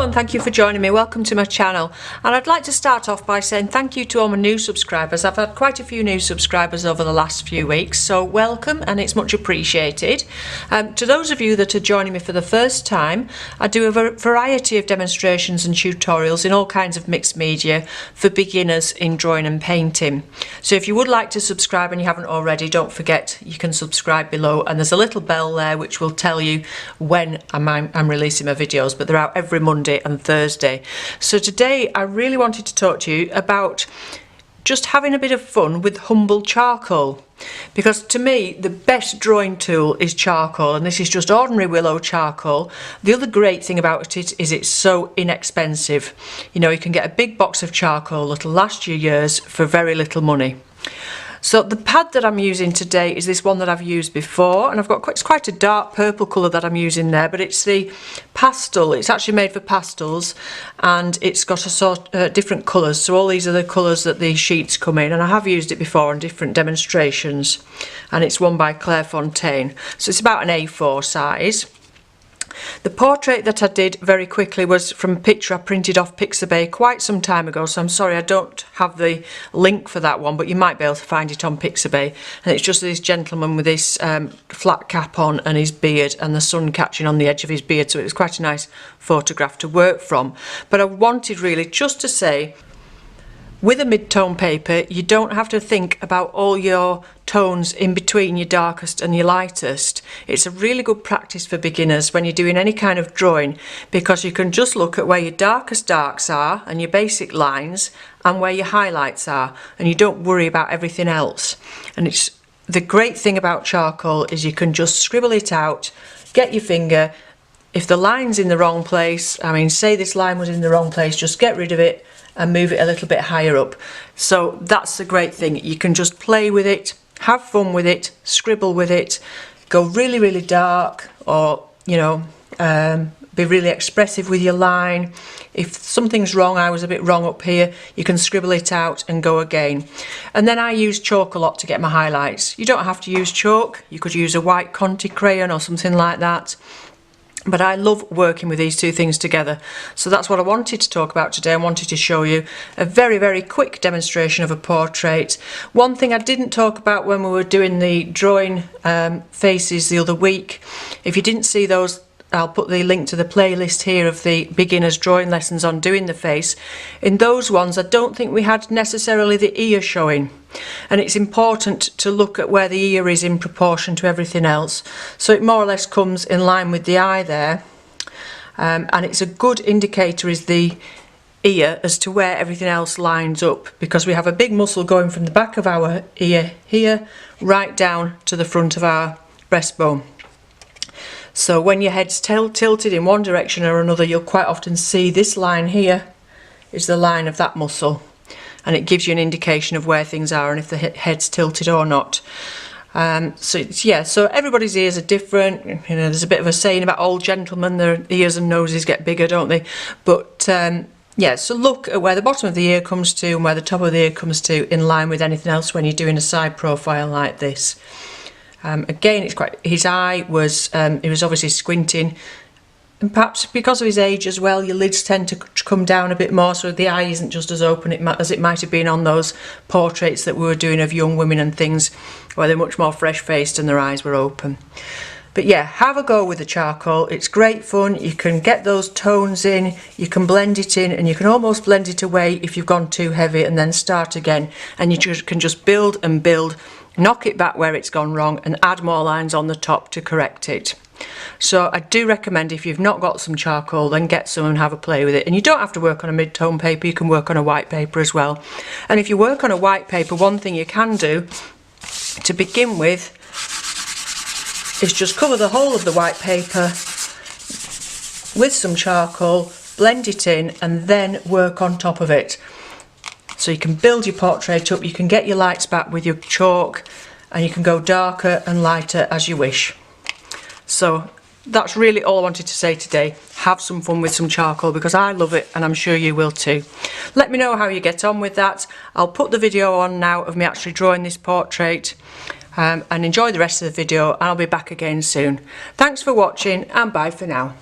Hello and thank you for joining me. Welcome to my channel, and I'd like to start off by saying thank you to all my new subscribers. I've had quite a few new subscribers over the last few weeks, so welcome and it's much appreciated. To those of you that are joining me for the first time, I do a variety of demonstrations and tutorials in all kinds of mixed media for beginners in drawing and painting. So if you would like to subscribe and you haven't already, don't forget you can subscribe below, and there's a little bell there which will tell you when I'm releasing my videos, but they're out every Monday and Thursday. So today I really wanted to talk to you about just having a bit of fun with humble charcoal, because to me the best drawing tool is charcoal, and this is just ordinary willow charcoal. The other great thing about it is it's so inexpensive. You know, you can get a big box of charcoal that'll last you years for very little money. So the pad that I'm using today is this one that I've used before, and it's quite a dark purple colour that I'm using there, but it's the pastel. It's actually made for pastels, and it's got a sort different colours. So all these are the colours that the sheets come in, and I have used it before on different demonstrations, and it's one by Clairefontaine. So it's about an A4 size. The portrait that I did very quickly was from a picture I printed off Pixabay quite some time ago, so I'm sorry I don't have the link for that one, but you might be able to find it on Pixabay. And it's just this gentleman with this flat cap on and his beard and the sun catching on the edge of his beard, so it was quite a nice photograph to work from. But I wanted really just to say, with a mid-tone paper, you don't have to think about all your tones in between your darkest and your lightest. It's a really good practice for beginners when you're doing any kind of drawing, because you can just look at where your darkest darks are and your basic lines and where your highlights are, and you don't worry about everything else. And it's the great thing about charcoal is you can just scribble it out, get your finger. If the line's in the wrong place, I mean, say this line was in the wrong place, just get rid of it and move it a little bit higher up. So that's the great thing. You can just play with it, have fun with it, scribble with it, go really, really dark, or, you know, be really expressive with your line. If something's wrong, I was a bit wrong up here, you can scribble it out and go again. And then I use chalk a lot to get my highlights. You don't have to use chalk. You could use a white Conte crayon or something like that. But I love working with these two things together. So that's what I wanted to talk about today. I wanted to show you a very, very quick demonstration of a portrait. One thing I didn't talk about when we were doing the drawing faces the other week, if you didn't see those, I'll put the link to the playlist here of the beginners drawing lessons on doing the face. In those ones, I don't think we had necessarily the ear showing. And it's important to look at where the ear is in proportion to everything else. So it more or less comes in line with the eye there. And it's a good indicator is the ear as to where everything else lines up, because we have a big muscle going from the back of our ear here right down to the front of our breastbone. So when your head's tilted in one direction or another, you'll quite often see this line here is the line of that muscle, and it gives you an indication of where things are and if the head's tilted or not. So everybody's ears are different. You know, there's a bit of a saying about old gentlemen, their ears and noses get bigger, don't they? But yeah, so look at where the bottom of the ear comes to and where the top of the ear comes to, in line with anything else when you're doing a side profile like this. Again, it's quite. His eye was. He was obviously squinting, and perhaps because of his age as well, your lids tend to come down a bit more, so the eye isn't just as open as it might have been on those portraits that we were doing of young women and things, where they're much more fresh-faced and their eyes were open. But yeah, have a go with the charcoal. It's great fun. You can get those tones in, you can blend it in, and you can almost blend it away if you've gone too heavy, and then start again, and you can just build and build. Knock it back where it's gone wrong and add more lines on the top to correct it. So I do recommend, if you've not got some charcoal, then get some and have a play with it. And you don't have to work on a mid-tone paper, you can work on a white paper as well. And if you work on a white paper, one thing you can do to begin with is just cover the whole of the white paper with some charcoal, blend it in, and then work on top of it. So you can build your portrait up, you can get your lights back with your chalk, and you can go darker and lighter as you wish. So that's really all I wanted to say today. Have some fun with some charcoal, because I love it and I'm sure you will too. Let me know how you get on with that. I'll put the video on now of me actually drawing this portrait, and enjoy the rest of the video. I'll be back again soon. Thanks for watching, and bye for now.